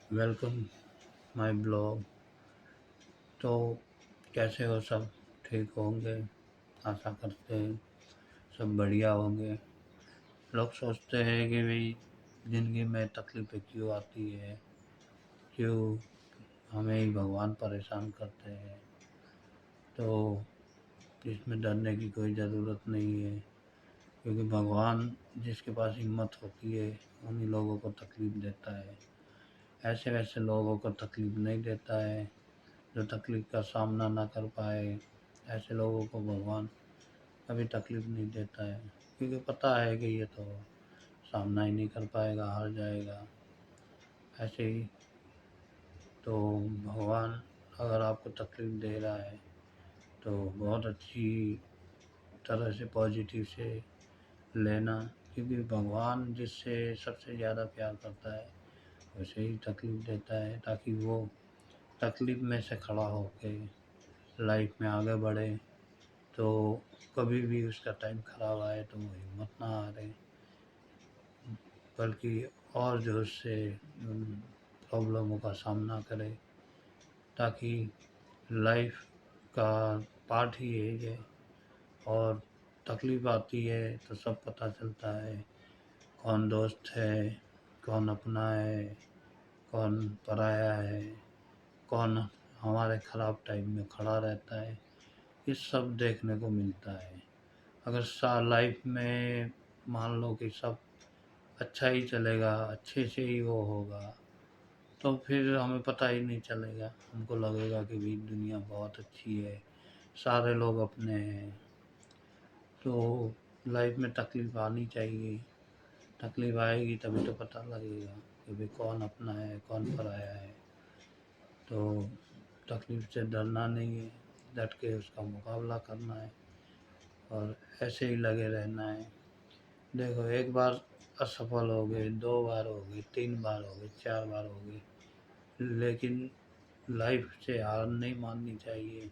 Welcome my blog. तो कैसे हो सब? ठीक होंगे, आशा करते हैं सब बढ़िया होंगे। लोग सोचते हैं कि भाई ज़िंदगी में तकलीफ़ें क्यों आती है, क्यों हमें ही भगवान परेशान करते हैं। तो इसमें डरने की कोई ज़रूरत नहीं है, क्योंकि भगवान जिसके पास हिम्मत होती है उन्हीं लोगों को तकलीफ़ देता है। ऐसे वैसे लोगों को तकलीफ़ नहीं देता है जो तकलीफ़ का सामना ना कर पाए। ऐसे लोगों को भगवान कभी तकलीफ़ नहीं देता है, क्योंकि पता है कि ये तो सामना ही नहीं कर पाएगा, हार जाएगा। ऐसे ही तो भगवान अगर आपको तकलीफ़ दे रहा है तो बहुत अच्छी तरह से पॉजिटिव से लेना, क्योंकि भगवान जिससे सबसे ज़्यादा प्यार करता है उसे ही तकलीफ़ देता है, ताकि वो तकलीफ़ में से खड़ा होके लाइफ में आगे बढ़े। तो कभी भी उसका टाइम ख़राब आए तो वो हिम्मत ना हारे, बल्कि और जोश से उन प्रॉब्लमों का सामना करे, ताकि लाइफ का पार्ट ही यही है। और तकलीफ़ आती है तो सब पता चलता है, कौन दोस्त है, कौन अपना है, कौन पराया है, कौन हमारे ख़राब टाइम में खड़ा रहता है। ये सब देखने को मिलता है। अगर सा लाइफ में मान लो कि सब अच्छा ही चलेगा, अच्छे से ही वो होगा, तो फिर हमें पता ही नहीं चलेगा। हमको लगेगा कि भाई दुनिया बहुत अच्छी है, सारे लोग अपने हैं। तो लाइफ में तकलीफ़ आनी चाहिए, तकलीफ़ आएगी तभी तो पता लगेगा कि भाई कौन अपना है, कौन पराया है। तो तकलीफ़ से डरना नहीं है, डट के उसका मुकाबला करना है और ऐसे ही लगे रहना है। देखो, एक बार असफल हो गए, 2 बार हो गए, 3 बार हो गए, 4 बार हो गए, लेकिन लाइफ से हार नहीं माननी चाहिए।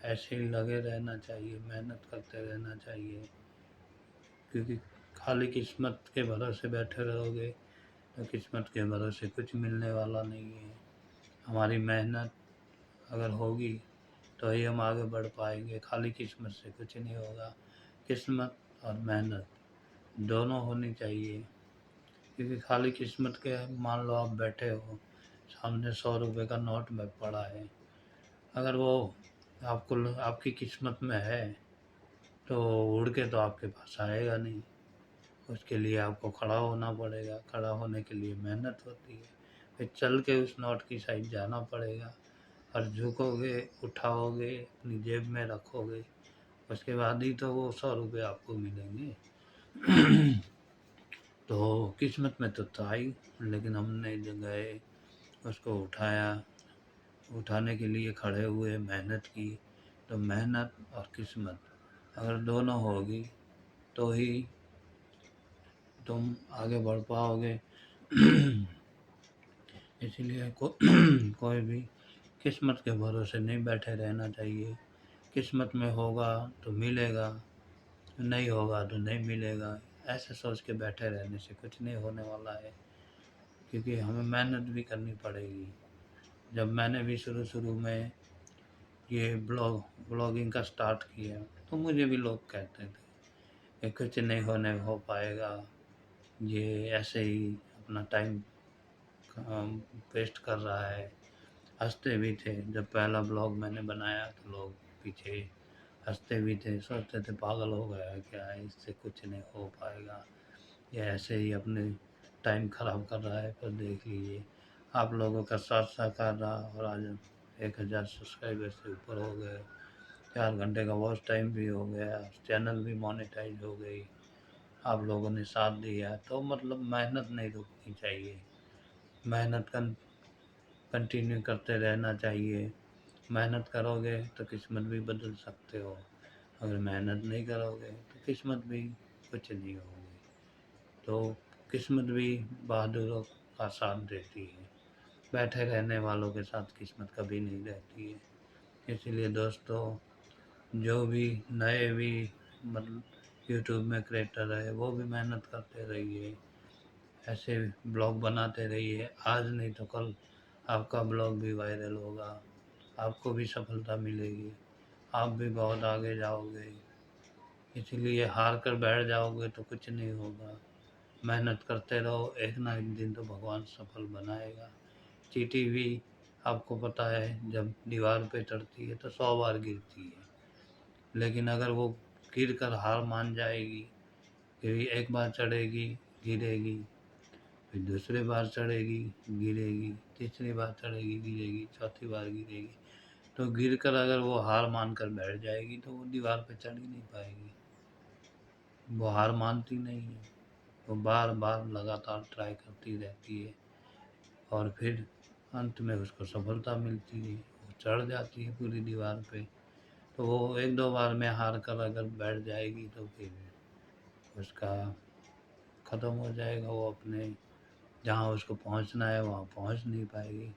ऐसे ही लगे रहना चाहिए, मेहनत करते रहना चाहिए, क्योंकि खाली किस्मत के भरोसे बैठे रहोगे तो किस्मत के भरोसे कुछ मिलने वाला नहीं है। हमारी मेहनत अगर होगी तो ही हम आगे बढ़ पाएंगे, खाली किस्मत से कुछ नहीं होगा। किस्मत और मेहनत दोनों होनी चाहिए, क्योंकि खाली किस्मत के मान लो आप बैठे हो, सामने 100 रुपये का नोट में पड़ा है, अगर वो आपको आपकी किस्मत में है तो उड़ के तो आपके पास आएगा नहीं। उसके लिए आपको खड़ा होना पड़ेगा, खड़ा होने के लिए मेहनत होती है, फिर चल के उस नोट की साइड जाना पड़ेगा और झुकोगे, उठाओगे, अपनी जेब में रखोगे, उसके बाद ही तो वो 100 रुपये आपको मिलेंगे। तो किस्मत में तो था ही, लेकिन हमने जो गए उसको उठाया, उठाने के लिए खड़े हुए, मेहनत की। तो मेहनत और किस्मत अगर दोनों होगी तो ही तुम आगे बढ़ पाओगे। इसीलिए कोई भी किस्मत के भरोसे नहीं बैठे रहना चाहिए। किस्मत में होगा तो मिलेगा, नहीं होगा तो नहीं मिलेगा। ऐसे सोच के बैठे रहने से कुछ नहीं होने वाला है, क्योंकि हमें मेहनत भी करनी पड़ेगी। जब मैंने भी शुरू-शुरू में ये ब्लॉगिंग का स्टार्ट किया तो मुझे भी लोग कहते थे कि कुछ नहीं होने हो पाएगा, ये ऐसे ही अपना टाइम वेस्ट कर रहा है। हँसते भी थे, जब पहला ब्लॉग मैंने बनाया तो लोग पीछे हँसते भी थे, सोचते थे पागल हो गया है क्या, इससे कुछ नहीं हो पाएगा, ये ऐसे ही अपने टाइम ख़राब कर रहा है। पर देख लीजिए, आप लोगों का साथ सहकार रहा और आज 1000 सब्सक्राइबर से ऊपर हो गए, 4 घंटे का वॉच टाइम भी हो गया, चैनल भी मोनेटाइज हो गई, आप लोगों ने साथ दिया। तो मतलब मेहनत नहीं रुकनी चाहिए, मेहनत कंटिन्यू करते रहना चाहिए। मेहनत करोगे तो किस्मत भी बदल सकते हो, अगर मेहनत नहीं करोगे तो किस्मत भी कुछ नहीं होगी। तो किस्मत भी बहादुरों का साथ देती है, बैठे रहने वालों के साथ किस्मत कभी नहीं रहती है। इसीलिए दोस्तों, जो भी नए भी मतलब यूट्यूब में क्रिएटर है वो भी मेहनत करते रहिए, ऐसे ब्लॉग बनाते रहिए, आज नहीं तो कल आपका ब्लॉग भी वायरल होगा, आपको भी सफलता मिलेगी, आप भी बहुत आगे जाओगे। इसीलिए हार कर बैठ जाओगे तो कुछ नहीं होगा, मेहनत करते रहो, एक ना एक दिन तो भगवान सफल बनाएगा। चींटी भी आपको पता है जब दीवार पे चढ़ती है तो 100 बार गिरती है, लेकिन अगर वो गिर कर हार मान जाएगी, फिर एक बार चढ़ेगी, गिरेगी, फिर दूसरी बार चढ़ेगी, गिरेगी, तीसरी बार चढ़ेगी, गिरेगी, चौथी बार गिरेगी, तो गिर कर अगर वो हार मान कर बैठ जाएगी तो वो दीवार पे चढ़ ही नहीं पाएगी। वो हार मानती नहीं है, वो बार बार लगातार ट्राई करती रहती है और फिर अंत में उसको सफलता मिलती है, वो चढ़ जाती है पूरी दीवार पे। तो वो एक दो बार में हार कर अगर बैठ जाएगी तो फिर उसका ख़त्म हो जाएगा, वो अपने जहाँ उसको पहुँचना है वहाँ पहुँच नहीं पाएगी।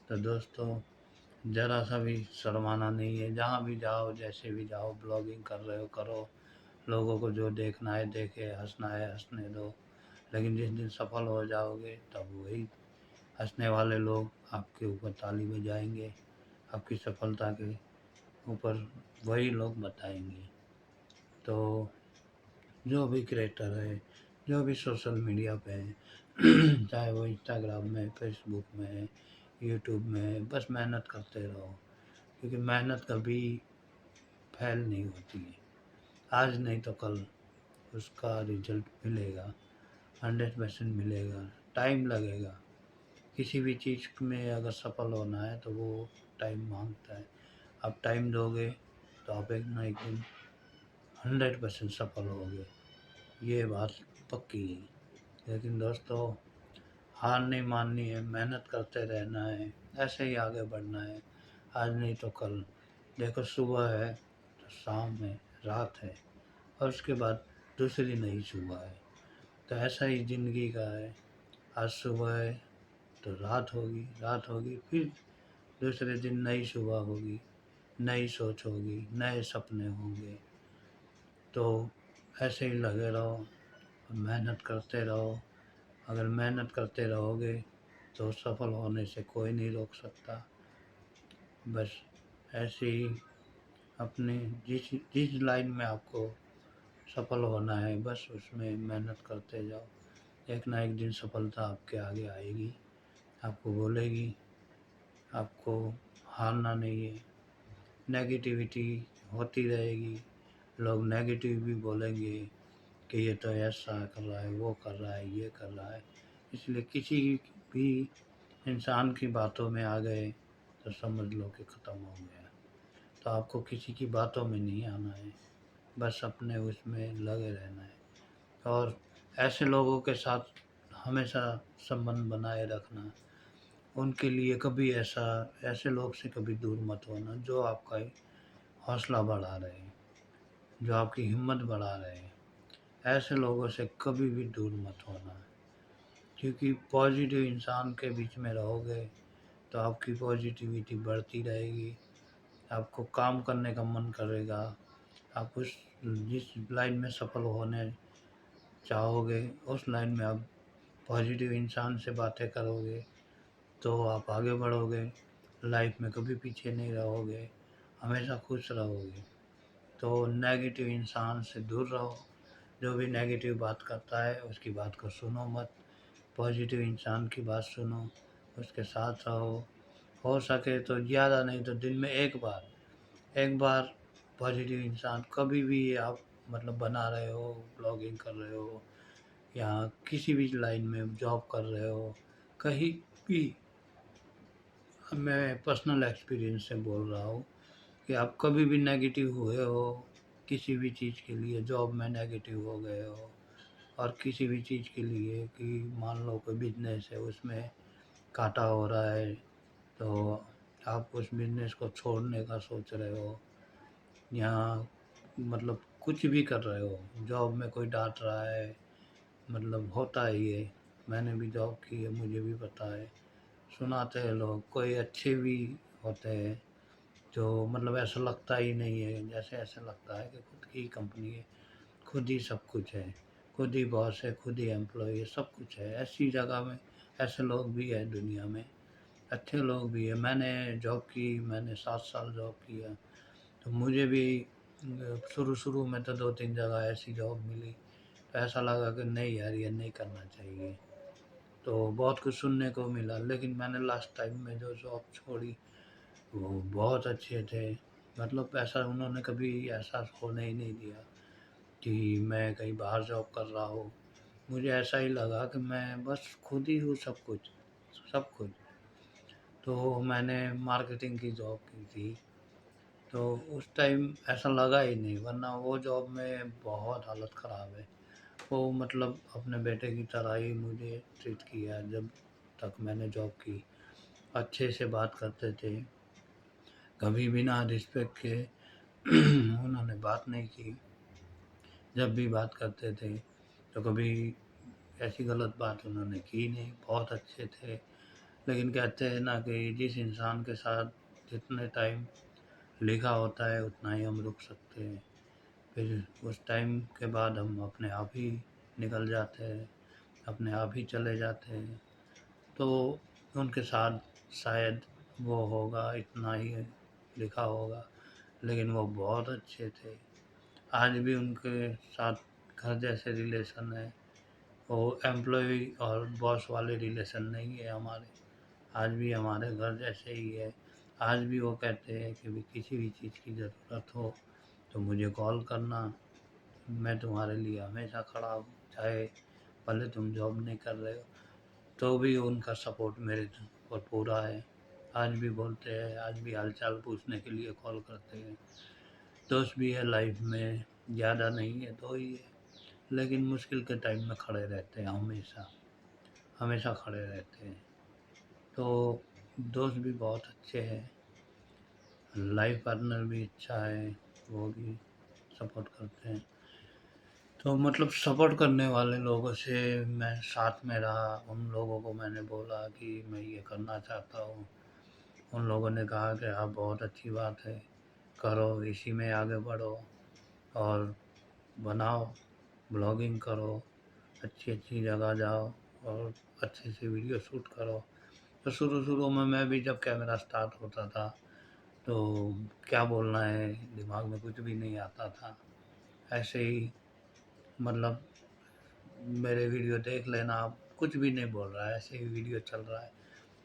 तो दोस्तों, ज़रा सा भी शर्माना नहीं है, जहाँ भी जाओ, जैसे भी जाओ, ब्लॉगिंग कर रहे हो करो, लोगों को जो देखना है देखे, हंसना है हंसने दो, लेकिन जिस दिन सफल हो जाओगे तब वही हंसने वाले लोग आपके ऊपर ताली बजाएंगे, आपकी सफलता के ऊपर वही लोग बताएंगे। तो जो भी क्रिएटर है, जो भी सोशल मीडिया पे है चाहे वो इंस्टाग्राम में, फेसबुक में, यूट्यूब में, बस मेहनत करते रहो, क्योंकि मेहनत कभी फेल नहीं होती है। आज नहीं तो कल उसका रिजल्ट मिलेगा, 100% मिलेगा। टाइम लगेगा, किसी भी चीज़ में अगर सफल होना है तो वो टाइम मांगता है। आप टाइम दोगे तो आप एक ना एक दिन 100% सफल होगे, ये बात पक्की है। लेकिन दोस्तों, हार नहीं माननी है, मेहनत करते रहना है, ऐसे ही आगे बढ़ना है। आज नहीं तो कल, देखो सुबह है तो शाम है, रात है, और उसके बाद दूसरी नई सुबह है। तो ऐसा ही ज़िंदगी का है, आज सुबह है तो रात होगी, फिर दूसरे दिन नई सुबह होगी, नई सोच होगी, नए सपने होंगे। तो ऐसे ही लगे रहो, मेहनत करते रहो। अगर मेहनत करते रहोगे तो सफल होने से कोई नहीं रोक सकता। बस ऐसे ही अपने जिस जिस लाइन में आपको सफल होना है बस उसमें मेहनत करते जाओ, एक ना एक दिन सफलता आपके आगे आएगी, आपको बोलेगी, आपको हारना नहीं है। नेगेटिविटी होती रहेगी, लोग नेगेटिव भी बोलेंगे कि ये तो ऐसा कर रहा है, वो कर रहा है, ये कर रहा है। इसलिए किसी भी इंसान की बातों में आ गए तो समझ लो कि ख़त्म हो गया। तो आपको किसी की बातों में नहीं आना है, बस अपने उसमें लगे रहना है और ऐसे लोगों के साथ हमेशा संबंध बनाए रखना। उनके लिए कभी ऐसे लोग से कभी दूर मत होना जो आपका हौसला बढ़ा रहे हैं, जो आपकी हिम्मत बढ़ा रहे हैं। ऐसे लोगों से कभी भी दूर मत होना, क्योंकि पॉजिटिव इंसान के बीच में रहोगे तो आपकी पॉजिटिविटी बढ़ती रहेगी, आपको काम करने का मन करेगा, आप उस जिस लाइन में सफल होने चाहोगे उस लाइन में आप पॉजिटिव इंसान से बातें करोगे तो आप आगे बढ़ोगे, लाइफ में कभी पीछे नहीं रहोगे, हमेशा खुश रहोगे। तो नेगेटिव इंसान से दूर रहो, जो भी नेगेटिव बात करता है उसकी बात को सुनो मत, पॉजिटिव इंसान की बात सुनो, उसके साथ रहो। हो सके तो ज़्यादा नहीं तो दिन में एक बार पॉजिटिव इंसान कभी भी आप मतलब बना रहे हो, ब्लॉगिंग कर रहे हो या किसी भी लाइन में जॉब कर रहे हो, कहीं भी, मैं पर्सनल एक्सपीरियंस से बोल रहा हूँ कि आप कभी भी नेगेटिव हुए हो, किसी भी चीज़ के लिए जॉब में नेगेटिव हो गए हो और किसी भी चीज़ के लिए कि मान लो कोई बिजनेस है उसमें घाटा हो रहा है तो आप उस बिजनेस को छोड़ने का सोच रहे हो या मतलब कुछ भी कर रहे हो, जॉब में कोई डांट रहा है, मतलब होता है ये, मैंने भी जॉब की है, मुझे भी पता है, सुनाते हैं लोग, कोई अच्छे भी होते हैं जो मतलब ऐसा लगता ही नहीं है, जैसे ऐसा लगता है कि खुद की कंपनी है, खुद ही सब कुछ है, खुद ही बॉस है, खुद ही एम्प्लॉई है, सब कुछ है। ऐसी जगह में ऐसे लोग भी हैं दुनिया में, अच्छे लोग भी हैं। मैंने जॉब की, मैंने 7 साल जॉब किया, तो मुझे भी शुरू-शुरू में तो 2-3 जगह ऐसी जॉब मिली, तो ऐसा लगा कि नहीं यार, ये नहीं करना चाहिए। तो बहुत कुछ सुनने को मिला, लेकिन मैंने लास्ट टाइम में जो जॉब छोड़ी, वो बहुत अच्छे थे। मतलब ऐसा उन्होंने कभी एहसास होने ही नहीं दिया कि मैं कहीं बाहर जॉब कर रहा हूँ। मुझे ऐसा ही लगा कि मैं बस खुद ही हूँ सब कुछ, सब कुछ। तो मैंने मार्केटिंग की जॉब की थी, तो उस टाइम ऐसा लगा ही नहीं, वरना वो जॉब में बहुत हालत ख़राब है। वो मतलब अपने बेटे की तरह ही मुझे ट्रीट किया जब तक मैंने जॉब की। अच्छे से बात करते थे, कभी बिना रिस्पेक्ट के उन्होंने बात नहीं की। जब भी बात करते थे, तो कभी ऐसी गलत बात उन्होंने की नहीं, बहुत अच्छे थे। लेकिन कहते हैं ना कि जिस इंसान के साथ जितने टाइम लिखा होता है, उतना ही हम रुक सकते हैं। फिर उस टाइम के बाद हम अपने आप ही निकल जाते हैं, अपने आप ही चले जाते हैं। तो उनके साथ शायद वो होगा, इतना ही लिखा होगा, लेकिन वो बहुत अच्छे थे। आज भी उनके साथ घर जैसे रिलेशन है। वो एम्प्लॉय और बॉस वाले रिलेशन नहीं है हमारे। आज भी हमारे घर जैसे ही है। आज भी वो कहते हैं कि भी किसी भी चीज़ की ज़रूरत हो तो मुझे कॉल करना, मैं तुम्हारे लिए हमेशा खड़ा हूँ। चाहे भले तुम जॉब नहीं कर रहे हो, तो भी उनका सपोर्ट मेरे ऊपर पूरा है। आज भी बोलते हैं, आज भी हाल-चाल पूछने के लिए कॉल करते हैं। दोस्त भी है लाइफ में, ज़्यादा नहीं है, 2 ही है, लेकिन मुश्किल के टाइम में खड़े रहते हैं हमेशा, हमेशा खड़े रहते हैं। तो दोस्त भी बहुत अच्छे हैं, लाइफ पार्टनर भी अच्छा है, वो भी सपोर्ट करते हैं। तो मतलब सपोर्ट करने वाले लोगों से मैं साथ में रहा, उन लोगों को मैंने बोला कि मैं ये करना चाहता हूँ। उन लोगों ने कहा कि हाँ, बहुत अच्छी बात है, करो, इसी में आगे बढ़ो और बनाओ, ब्लॉगिंग करो, अच्छी-अच्छी जगह जाओ और अच्छे से वीडियो शूट करो। तो शुरू-शुरू में मैं भी जब कैमरा स्टार्ट होता था, तो क्या बोलना है, दिमाग में कुछ भी नहीं आता था। ऐसे ही मतलब मेरे वीडियो देख लेना आप, कुछ भी नहीं बोल रहा है, ऐसे ही वीडियो चल रहा है।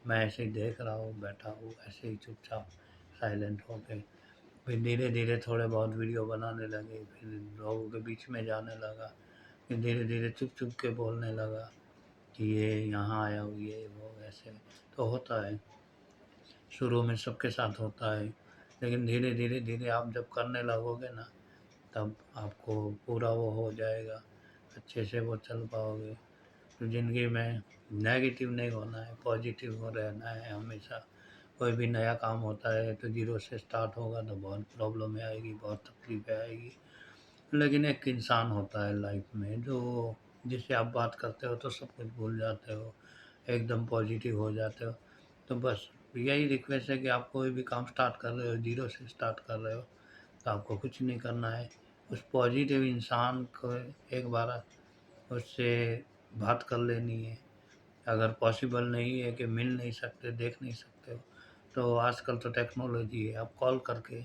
मैं ऐसे ही देख रहा हूँ, बैठा हूँ, ऐसे ही चुपचाप साइलेंट होके। फिर धीरे-धीरे थोड़े बहुत वीडियो बनाने लगे, फिर लोगों के बीच में जाने लगा, फिर धीरे-धीरे चुप-चुप के बोलने लगा कि ये यहाँ आया हूँ, ये वो ऐसे। तो होता है, शुरू में सबके साथ होता है, लेकिन धीरे-धीरे आप जब करने लगोगे ना, तब आपको पूरा वो हो जाएगा, अच्छे से वो चल पाओगे। तो ज़िंदगी में नेगेटिव नहीं होना है, पॉजिटिव हो रहना है हमेशा। कोई भी नया काम होता है तो ज़ीरो से स्टार्ट होगा तो बहुत प्रॉब्लमें आएगी, बहुत तकलीफ़ें आएगी। लेकिन एक इंसान होता है लाइफ में जो जिससे आप बात करते हो तो सब कुछ भूल जाते हो, एकदम पॉजिटिव हो जाते हो। तो बस यही रिक्वेस्ट है कि आप कोई भी काम स्टार्ट कर रहे हो, ज़ीरो से स्टार्ट कर रहे हो, तो आपको कुछ नहीं करना है। उस पॉजिटिव इंसान को एक बार उससे बात कर लेनी है। अगर पॉसिबल नहीं है कि मिल नहीं सकते, देख नहीं सकते हो, तो आजकल तो टेक्नोलॉजी है, आप कॉल करके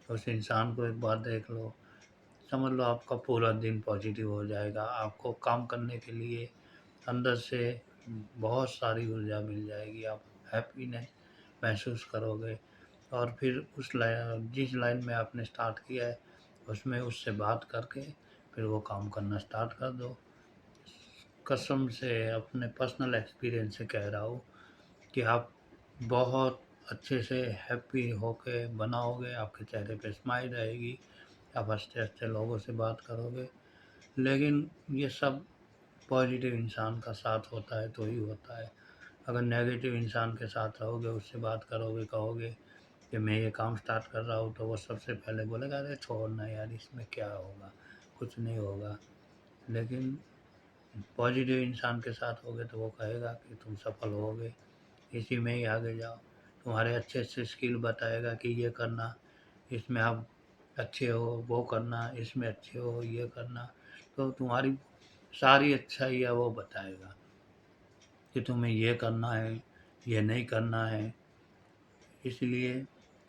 उस इंसान को एक बार देख लो, समझ लो आपका पूरा दिन पॉजिटिव हो जाएगा। आपको काम करने के लिए अंदर से बहुत सारी ऊर्जा मिल जाएगी, आप हैप्पीनेस महसूस करोगे और फिर जिस लाइन में आपने स्टार्ट किया है, उसमें उससे बात करके फिर वो काम करना स्टार्ट कर दो। कसम से अपने पर्सनल एक्सपीरियंस से कह रहा हूँ कि आप बहुत अच्छे से हैप्पी होके बनाओगे, आपके चेहरे पे स्माइल रहेगी, आप हँसते-हँसते लोगों से बात करोगे। लेकिन ये सब पॉजिटिव इंसान का साथ होता है तो ही होता है। अगर नेगेटिव इंसान के साथ रहोगे, उससे बात करोगे, कहोगे कि मैं ये काम स्टार्ट कर रहा हूँ, तो वो सबसे पहले बोलेगा, अरे छोड़ ना यार, इसमें क्या होगा, कुछ नहीं होगा। लेकिन पॉजिटिव इंसान के साथ होगे तो वो कहेगा कि तुम सफल होगे, इसी में ही आगे जाओ। तुम्हारे अच्छे-अच्छे स्किल बताएगा कि ये करना, इसमें आप अच्छे हो, वो करना, इसमें अच्छे हो, ये करना। तो तुम्हारी सारी अच्छाइयाँ वो बताएगा कि तुम्हें ये करना है, ये नहीं करना है। इसलिए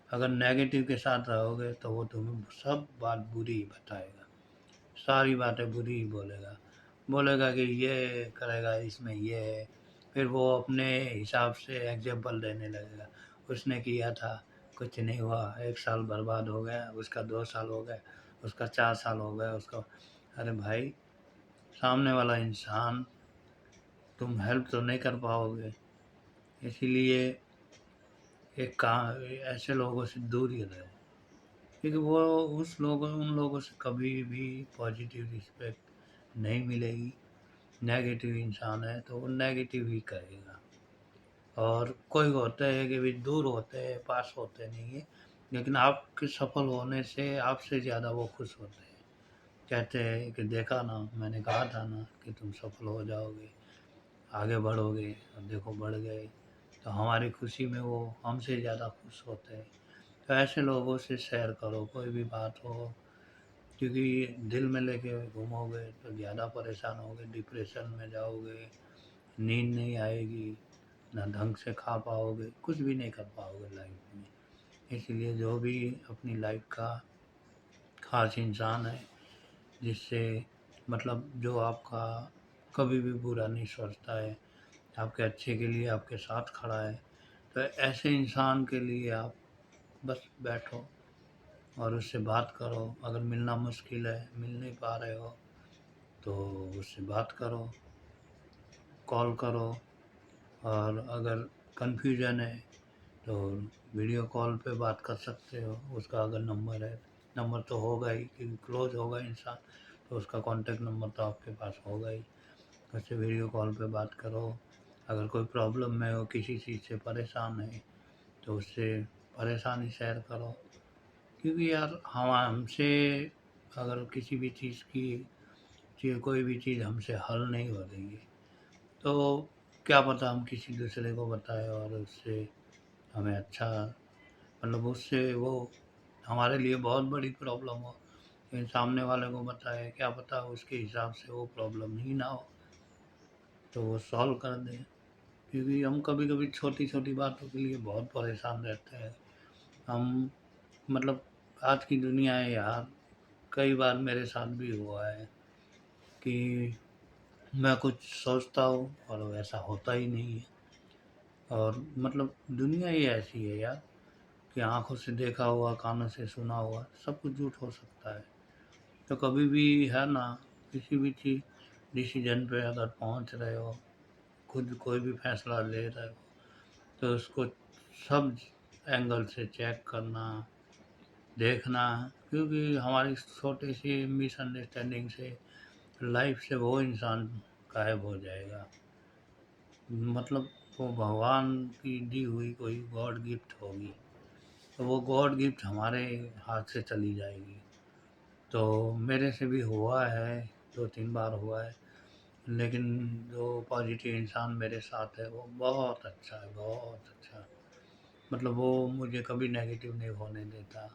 अगर नेगेटिव के साथ रहोगे तो वो तुम्हें सब बात बुरी ही बताएगा, सारी बातें बुरी ही बोलेगा। बोलेगा कि ये करेगा, इसमें ये है। फिर वो अपने हिसाब से एग्ज़ाम्पल देने लगेगा। उसने किया था, कुछ नहीं हुआ, 1 साल बर्बाद हो गया, उसका 2 साल हो गए, उसका 4 साल हो गए, उसका। अरे भाई, सामने वाला इंसान, तुम हेल्प तो नहीं कर पाओगे। इसीलिए एक का ऐसे लोगों से दूर ही रहो, क्योंकि वो उन लोगों से कभी भी पॉजिटिव रिस्पेक्ट नहीं मिलेगी। नेगेटिव इंसान है तो वो नेगेटिव ही करेगा। और कोई होते हैं कि भी दूर होते हैं, पास होते नहीं है, लेकिन आपके सफल होने से आपसे ज़्यादा वो खुश होते हैं। कहते हैं कि देखा ना, मैंने कहा था ना कि तुम सफल हो जाओगे, आगे बढ़ोगे, और देखो बढ़ गए। तो हमारी खुशी में वो हमसे ज़्यादा खुश होते हैं। तो ऐसे लोगों से शेयर करो कोई भी बात हो, क्योंकि दिल में लेके घूमोगे तो ज़्यादा परेशान होगे, डिप्रेशन में जाओगे, नींद नहीं आएगी, ना ढंग से खा पाओगे, कुछ भी नहीं कर पाओगे लाइफ में। इसलिए जो भी अपनी लाइफ का खास इंसान है, जिससे मतलब जो आपका कभी भी बुरा नहीं सोचता है, आपके अच्छे के लिए आपके साथ खड़ा है, तो ऐसे इंसान के लिए आप बस बैठो और उससे बात करो। अगर मिलना मुश्किल है, मिल नहीं पा रहे हो, तो उससे बात करो, कॉल करो। और अगर कन्फ्यूजन है तो वीडियो कॉल पे बात कर सकते हो। उसका अगर नंबर है, नंबर तो होगा ही, क्योंकि क्लोज होगा इंसान, तो उसका कॉन्टैक्ट नंबर तो आपके पास होगा ही। उससे वीडियो कॉल पे बात करो। अगर कोई प्रॉब्लम में हो, किसी चीज़ से परेशान है, तो उससे परेशानी शेयर करो। क्योंकि यार हम हमसे अगर किसी भी चीज़ कोई भी चीज़ हमसे हल नहीं हो रही है, तो क्या पता हम किसी दूसरे को बताएं और उससे हमें अच्छा, मतलब उससे वो हमारे लिए बहुत बड़ी प्रॉब्लम हो। लेकिन सामने वाले को बताए, क्या पता उसके हिसाब से वो प्रॉब्लम ही ना हो, तो वो सॉल्व कर दे। क्योंकि हम कभी कभी छोटी छोटी बातों के लिए बहुत परेशान रहते हैं। हम मतलब आज की दुनिया है यार, कई बार मेरे साथ भी हुआ है कि मैं कुछ सोचता हूँ और वैसा होता ही नहीं है। और मतलब दुनिया ही ऐसी है यार, कि आँखों से देखा हुआ, कानों से सुना हुआ सब कुछ झूठ हो सकता है। तो कभी भी है ना, किसी भी चीज़ डिसीजन पे अगर पहुँच रहे हो, खुद कोई भी फैसला ले रहे हो, तो उसको सब एंगल से चेक करना, देखना। क्योंकि हमारी छोटी सी मिसअंडरस्टैंडिंग से लाइफ से वो इंसान गायब हो जाएगा। मतलब वो भगवान की दी हुई कोई गॉड गिफ्ट होगी, तो वो गॉड गिफ्ट हमारे हाथ से चली जाएगी। तो मेरे से भी हुआ है, 2-3 बार हुआ है। लेकिन जो पॉजिटिव इंसान मेरे साथ है वो बहुत अच्छा है, बहुत अच्छा। मतलब वो मुझे कभी नेगेटिव नहीं होने देता।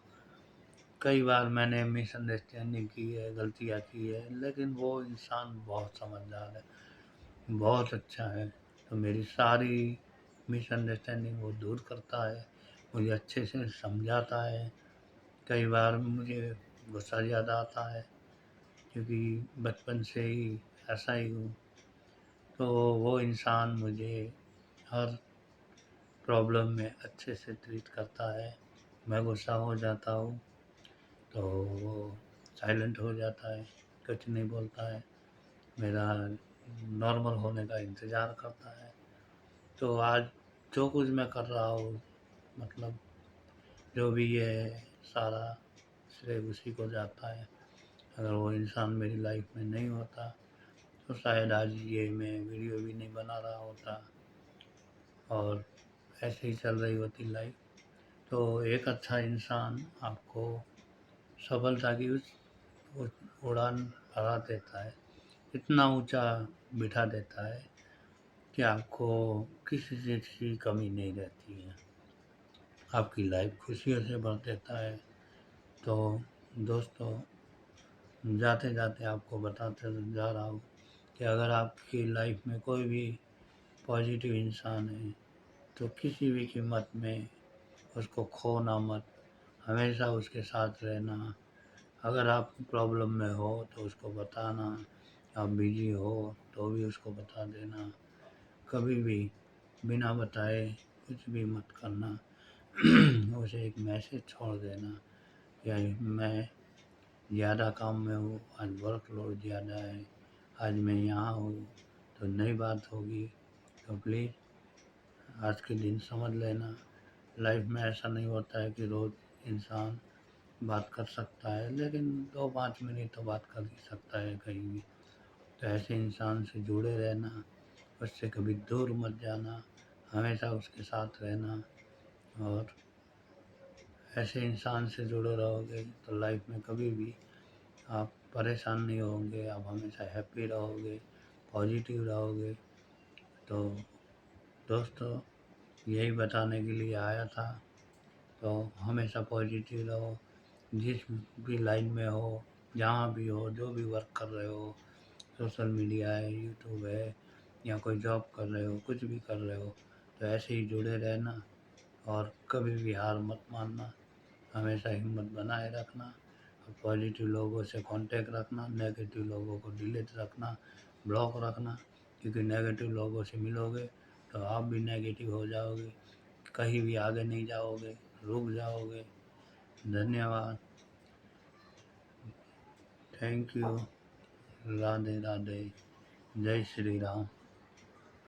कई बार मैंने मिसअंडरस्टैंडिंग की है, गलतियाँ की है, लेकिन वो इंसान बहुत समझदार है, बहुत अच्छा है। तो मेरी सारी मिसअंडरस्टैंडिंग वो दूर करता है, मुझे अच्छे से समझाता है। कई बार मुझे गुस्सा ज़्यादा आता है, क्योंकि बचपन से ही ऐसा ही हूँ। तो वो इंसान मुझे हर प्रॉब्लम में अच्छे से ट्रीट करता है। मैं गुस्सा हो जाता हूँ तो वो साइलेंट हो जाता है, कुछ नहीं बोलता है, मेरा नॉर्मल होने का इंतज़ार करता है। तो आज जो कुछ मैं कर रहा हूँ, मतलब जो भी है, सारा श्रेय उसी को जाता है। अगर वो इंसान मेरी लाइफ में नहीं होता, तो शायद आज ये मैं वीडियो भी नहीं बना रहा होता, और ऐसे ही चल रही होती लाइफ। तो एक अच्छा इंसान आपको सफलता की उस उड़ान भरा देता है, इतना ऊंचा बिठा देता है कि आपको किसी चीज़ की कमी नहीं रहती है, आपकी लाइफ खुशियों से भर देता है। तो दोस्तों, जाते जाते आपको बताते जा रहा हूँ कि अगर आपकी लाइफ में कोई भी पॉजिटिव इंसान है तो किसी भी कीमत में उसको खोना मत, हमेशा उसके साथ रहना। अगर आप प्रॉब्लम में हो तो उसको बताना, आप बिजी हो तो भी उसको बता देना। कभी भी बिना बताए कुछ भी मत करना। उसे एक मैसेज छोड़ देना कि मैं ज़्यादा काम में हूँ, आज वर्कलोड ज़्यादा है, आज मैं यहाँ हूँ, तो नई बात होगी तो प्लीज़ आज के दिन समझ लेना। लाइफ में ऐसा नहीं होता है कि रोज़ इंसान बात कर सकता है, लेकिन 2-5 मिनट तो बात कर ही सकता है कहीं भी। तो ऐसे इंसान से जुड़े रहना, उससे कभी दूर मत जाना, हमेशा उसके साथ रहना। और ऐसे इंसान से जुड़े रहोगे तो लाइफ में कभी भी आप परेशान नहीं होंगे, आप हमेशा हैप्पी रहोगे, पॉजिटिव रहोगे। तो दोस्तों, यही बताने के लिए आया था। तो हमेशा पॉजिटिव रहो, जिस भी लाइन में हो, जहाँ भी हो, जो भी वर्क कर रहे हो, सोशल मीडिया है, यूट्यूब है, या कोई जॉब कर रहे हो, कुछ भी कर रहे हो, तो ऐसे ही जुड़े रहना और कभी भी हार मत मानना, हमेशा हिम्मत बनाए रखना और पॉजिटिव लोगों से कांटेक्ट रखना, नेगेटिव लोगों को डिलीट रखना, ब्लॉक रखना। क्योंकि नेगेटिव लोगों से मिलोगे तो आप भी नेगेटिव हो जाओगे, कहीं भी आगे नहीं जाओगे, रुक जाओगे। धन्यवाद। Thank you. राधे राधे। जय श्री राम।